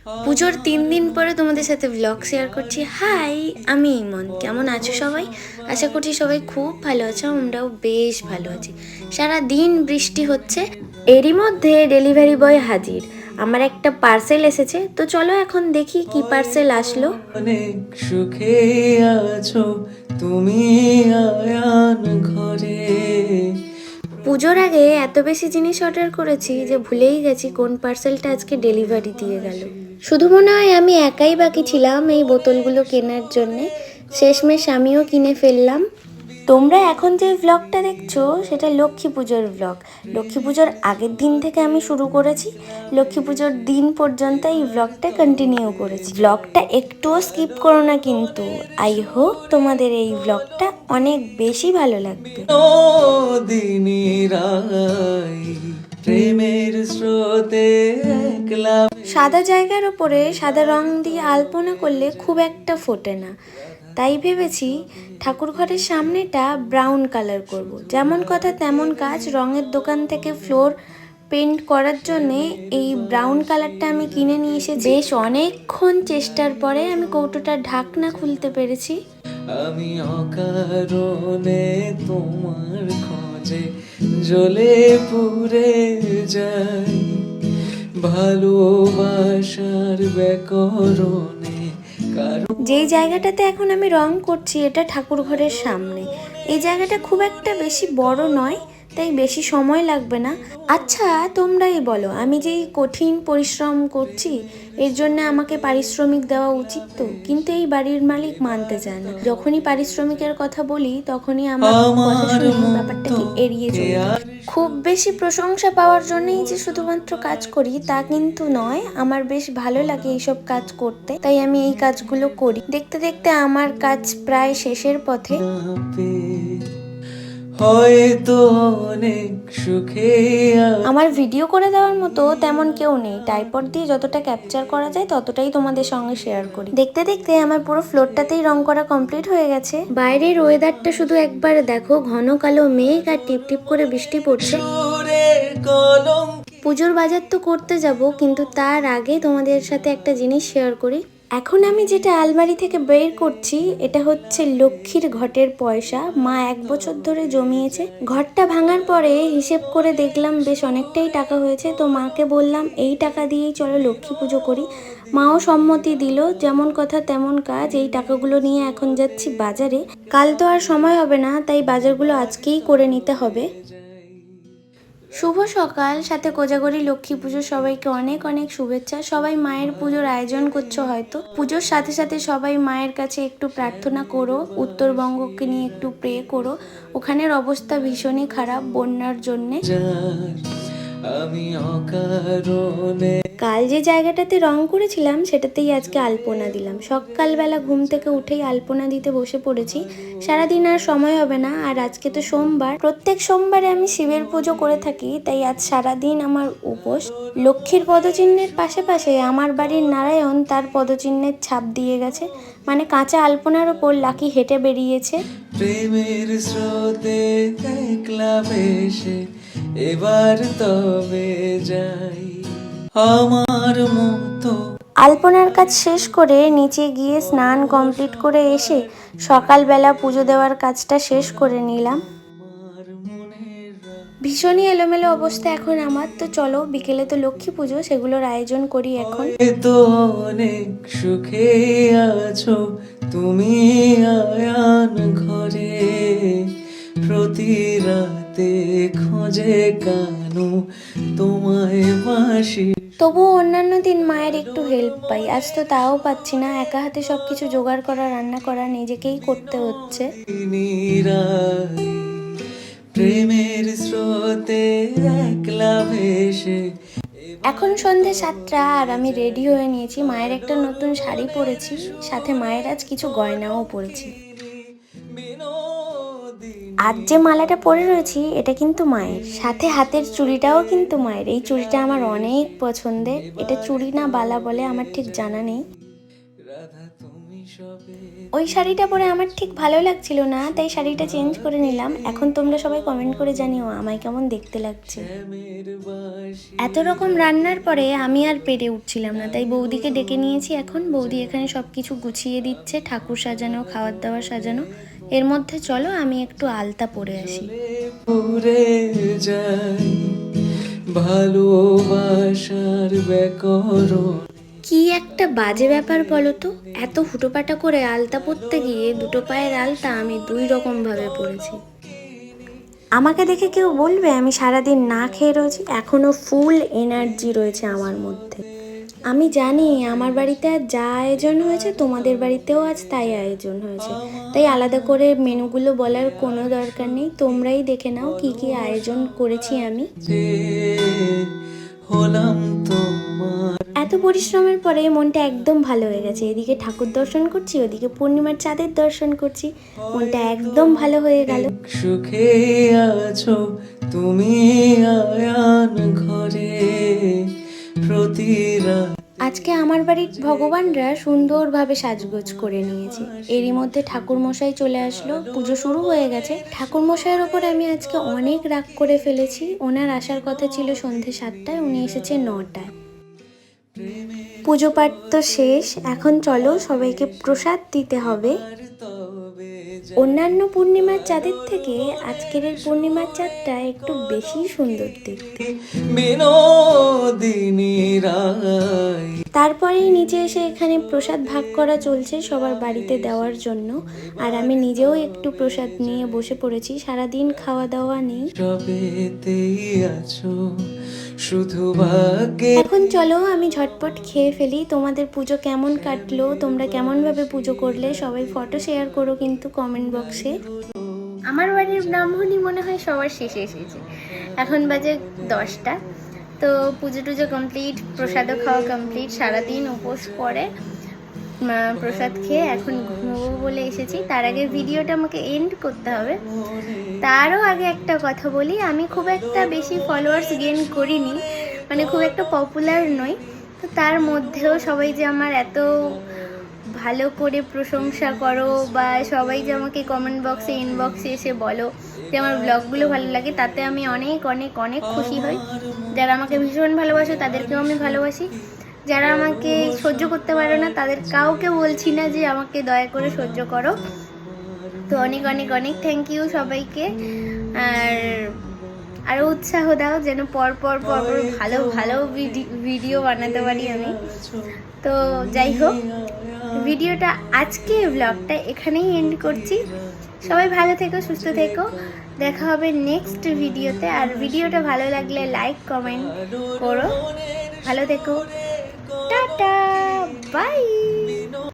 পুজোর 3 দিন পরে তোমাদের সাথে ব্লগ শেয়ার করছি। হাই, আমি ইমন। কেমন আছো সবাই? আশা করছি সবাই খুব ভালো আছো, আমরাও বেশ ভালো আছি। সারা দিন বৃষ্টি হচ্ছে, এরই মধ্যে ডেলিভারি বয় হাজির। আমার একটা পার্সেল এসেছে, তো চলো এখন দেখি কি পার্সেল আসলো। অনেক সুখে আছো তুমি আয়ান ঘরে। পুজোর আগে এত বেশি জিনিস অর্ডার করেছি যে ভুলেই গেছি কোন পার্সেলটা আজকে ডেলিভারি দিয়ে গেল। শুধু মনে হয় আমি একাই বাকি ছিলাম এই বোতলগুলো কেনার জন্যে। শেষমেশ আমিও কিনে ফেললাম। তোমরা এখন যে ভ্লগটা দেখছো সেটা লক্ষ্মী পুজোর ভ্লগ। লক্ষ্মী পুজোর আগের দিন থেকে আমি শুরু করেছি, লক্ষ্মী পুজোর দিন পর্যন্ত এই ভ্লগটা কন্টিনিউ করেছি। ভ্লগটা একটুও স্কিপ করো না কিন্তু। আই হোপ তোমাদের এই ভ্লগটা অনেক বেশি ভালো লাগবে। দিনী রাই প্রেমের স্রোতে একলা। সাদা জায়গার ওপরে সাদা রং দিয়ে আলপনা করলে খুব একটা ফোটে না, তাই ভেবেছি ঠাকুর ঘরের সামনেটা ব্রাউন কালার করব। যেমন কথা তেমন কাজ, রঙের দোকান থেকে ফ্লোর পেন্ট করার জন্যে এই ব্রাউন কালারটা আমি কিনে নিয়ে এসেছি। বেশ অনেকক্ষণ চেষ্টার পরে আমি কৌটোটার ঢাকনা খুলতে পেরেছি। আমি অকারণে তোমার খোঁজে জ্বলে পুড়ে যাই, ভালোবাসার ব্যাকরণে কারণ। যেই জায়গাটাতে এখন আমি রং করছি এটা ঠাকুর ঘরের সামনে। এই জায়গাটা খুব একটা বেশি বড় নয়, তাই বেশি সময় লাগবে না। আচ্ছা তোমরাই বলো, আমি যেই কঠিন পরিশ্রম করছি এর জন্য আমাকে পারিশ্রমিক দেওয়া উচিত তো? কিন্তু এই বাড়ির মালিক মানতে চায় না। যখনই পারিশ্রমিকের কথা বলি তখনই আমার কথা শুনে ব্যাপারটাকে এড়িয়ে চলে যায়। খুব বেশি প্রশংসা পাওয়ার জন্যই যে শুধুমাত্র কাজ করি তা কিন্তু নয়, আমার বেশ ভালো লাগে এইসব কাজ করতে, তাই আমি এই কাজগুলো করি। দেখতে দেখতে আমার কাজ প্রায় শেষের পথে। হয়তো অনেক সুখে আমার ভিডিও করে দেওয়ার মতো তেমন কেউ নেই, ট্রাইপড দিয়ে যতটা ক্যাপচার করা যায় ততটাই তোমাদের সঙ্গে শেয়ার করি। দেখতে দেখতে আমার পুরো ফ্লোরটাতেই রং করা কমপ্লিট হয়ে গেছে। বাইরের ওয়েদারটা শুধু একবার দেখো, ঘন কালো মেঘ আর টিপ টিপ করে বৃষ্টি পড়ছে। কলম। পুজোর বাজার তো করতে যাব, কিন্তু তার আগে তোমাদের সাথে একটা জিনিস শেয়ার করি। এখন আমি যেটা আলমারি থেকে বের করছি এটা হচ্ছে লক্ষ্মীর ঘটের পয়সা। মা 1 বছর ধরে জমিয়েছে। ঘরটা ভাঙার পরে হিসেব করে দেখলাম বেশ অনেকটাই টাকা হয়েছে, তো মাকে বললাম এই টাকা দিয়েই চলো লক্ষ্মী পুজো করি। মাও সম্মতি দিল। যেমন কথা তেমন কাজ, এই টাকাগুলো নিয়ে এখন যাচ্ছি বাজারে। কাল তো আর সময় হবে না, তাই বাজারগুলো আজকেই করে নিতে হবে। শুভ সকাল, সাথে কোজাগরি লক্ষ্মী পুজো। সবাইকে অনেক অনেক শুভেচ্ছা। সবাই মায়ের পুজোর আয়োজন করছো হয়তো। পুজোর সাথে সাথে সবাই মায়ের কাছে একটু প্রার্থনা করো, উত্তরবঙ্গকে নিয়ে একটু প্রে করো। ওখানের অবস্থা ভীষণই খারাপ বন্যার জন্যে। আমি অকারণে কাল যে জায়গাটাতে রং করেছিলাম সেটাতেই আজকে আলপনা দিলাম। সকালবেলা ঘুম থেকে উঠেই আলপনা দিতে বসে পড়েছি। সারাদিন আর সময় হবে না, আর আজকে তো সোমবার। প্রত্যেক সোমবারে আমি শিবের পুজো করে থাকি, তাই আজ সারাদিন আমার উপোস। লক্ষ্মীর পদচিহ্নের পাশে পাশে আমার বাড়ির নারায়ণ তার পদচিহ্নের ছাপ দিয়ে গেছে, মানে কাঁচা আলপনার ওপর লাকি হেঁটে বেরিয়েছে। প্রেমের স্রোতে একলা ভেসে এবার তবে যাই আমার মতো। আলপনার কাজ শেষ করে নিচে গিয়ে স্নান কমপ্লিট করে এসে সকালবেলা পুজো দেওয়ার কাজটা শেষ করে নিলাম। ভীষণই এলোমেলো অবস্থা এখন আমার। তো চলো, বিকেলে তো লক্ষ্মী পুজো, সেগুলোর আয়োজন করি এখন। তো অনেক সুখে আছো তুমি আয়ান ঘরে, প্রতি রাতে খোঁজে কানু তোমায় বাসি। তবুও অন্যান্য দিন মায়ের একটু হেল্প পাই, আজ তো তাও পাচ্ছি না। একা হাতে সবকিছু জোগাড় করা, রান্না করা নিজেকেই করতে হচ্ছে। প্রেমের স্রোতে একলা ভেসে। এখন সন্ধে 7টা আর আমি রেডি হয়ে নিয়েছি। মায়ের একটা নতুন শাড়ি পরেছি, সাথে মায়ের আজ কিছু গয়নাও পরেছি। আজ যে মালাটা পরে রয়েছি এটা কিন্তু মায়ের, সাথে হাতের চুড়িটাও কিন্তু মায়ের। এই চুড়িটা আমার অনেক পছন্দের। এটা চুড়ি না বালা বলে আমার ঠিক জানা নেই। ওই শাড়িটা পরে আমার ঠিক ভালো লাগছিল না, তাই শাড়িটা চেঞ্জ করে নিলাম। এখন তোমরা সবাই কমেন্ট করে জানিও আমায় কেমন দেখতে লাগছে। এত রকম রান্নার পরে আমি আর পেরে উঠছিলাম না, তাই বৌদিকে ডেকে নিয়েছি। এখন বৌদি এখানে সব কিছু গুছিয়ে দিচ্ছে, ঠাকুর সাজানো, খাওয়ার দাওয়ার সাজানো। এর মধ্যে চলো আমি একটু আলতা পরে আসি। পুরে যাই ভালোবাসার ব্যাকরণ। কি একটা বাজে ব্যাপার বলো তো, এত হুটোপাটা করে আলতা পরতে গিয়ে দুটো পায়ের আলতা আমি 2 রকম ভাবে পরেছি। আমাকে দেখে কেউ বলবে আমি সারাদিন না খেয়ে রয়েছি? এখনো ফুল এনার্জি রয়েছে আমার মধ্যে। আমি জানি আমার বাড়িতে আজ যা আয়োজন হয়েছে তোমাদের বাড়িতেও আজ তাই আয়োজন হয়েছে, তাই আলাদা করে মেনুগুলো বলার কোনো দরকার নেই। তোমরাই দেখে নাও কি কি আয়োজন করেছি আমি। হলাম তোমার এত পরিশ্রমের পরে মনটা একদম ভালো হয়ে গেছে। এদিকে ঠাকুর দর্শন করছি, ওদিকে পূর্ণিমার চাঁদের দর্শন করছি, মনটা একদম ভালো হয়ে গেল। সুখে আছো তুমি আয়ান ঘরে প্রতি রাত। আজকে আমার বাড়ির ভগবানরা সুন্দরভাবে সাজগোজ করে নিয়েছে। এরই মধ্যে ঠাকুর মশাই চলে আসলো, পুজো শুরু হয়ে গেছে। ঠাকুর মশাইয়ের ওপর আমি আজকে অনেক রাগ করে ফেলেছি। ওনার আসার কথা ছিল সন্ধে 7টায়, উনি এসেছে 9টায়। পুজো পাঠ তো শেষ, এখন চলো সবাইকে প্রসাদ দিতে হবে। অন্যান্য পূর্ণিমার চাঁদের থেকে আজকের এই পূর্ণিমার চাঁদটা একটু বেশি সুন্দর দেখতে। বিনোদিনী রায় তারপরেই নিচে এসে এখানে প্রসাদ ভাগ করা চলছে সবার বাড়িতে দেওয়ার জন্য, আর আমি নিজেও একটু প্রসাদ নিয়ে বসে পড়েছি। সারাদিন খাওয়া দাওয়া নেই। সবেতেই আছো শুধু ভাগ্যে। এখন চলো আমি ঝটপট খেয়ে ফেলি। তোমাদের পুজো কেমন কাটলো, তোমরা কেমনভাবে পুজো করলে সবাই ফটো শেয়ার করো কিন্তু কমেন্ট বক্সে। আমার বাড়ির ব্রাহ্মণী মনে হয় সবার শেষে এসেছে, এখন বাজে 10টা। তো পুজো টুজো কমপ্লিট, প্রসাদও খাওয়া কমপ্লিট। সারাদিন উপোস করে প্রসাদ খেয়ে এখন ঘুমোবো বলে এসেছি। তার আগে ভিডিওটা আমাকে এন্ড করতে হবে। তারও আগে একটা কথা বলি, আমি খুব একটা বেশি ফলোয়ার্স গেইন করিনি, মানে খুব একটা পপুলার নই। তো তার মধ্যেও সবাই যে আমার এত ভালো করে প্রশংসা করো, বা সবাই যে আমাকে কমেন্ট বক্সে ইনবক্সে এসে বলো যে আমার ব্লগগুলো ভালো লাগে, তাতে আমি অনেক অনেক অনেক খুশি হই। যারা আমাকে ভীষণ ভালোবাসো তাদেরকেও আমি ভালোবাসি। যারা আমাকে সহ্য করতে পারে না তাদের কাউকে বলছি না যে আমাকে দয়া করে সহ্য করো। তো অনেক অনেক অনেক থ্যাংক ইউ সবাইকে। আর আরও উৎসাহ দাও যেন পর পর ভালো ভালো ভিডিও বানাতে পারি আমি। তো যাই হোক, ভিডিওটা আজকে ব্লগটা এখানেই এন্ড করছি। সবাই ভালো থেকো, সুস্থ থেকো, দেখা হবে নেক্সট ভিডিওতে। আর ভিডিওটা ভালো লাগলে লাইক কমেন্ট করো। ভালো থেকো, টাটা।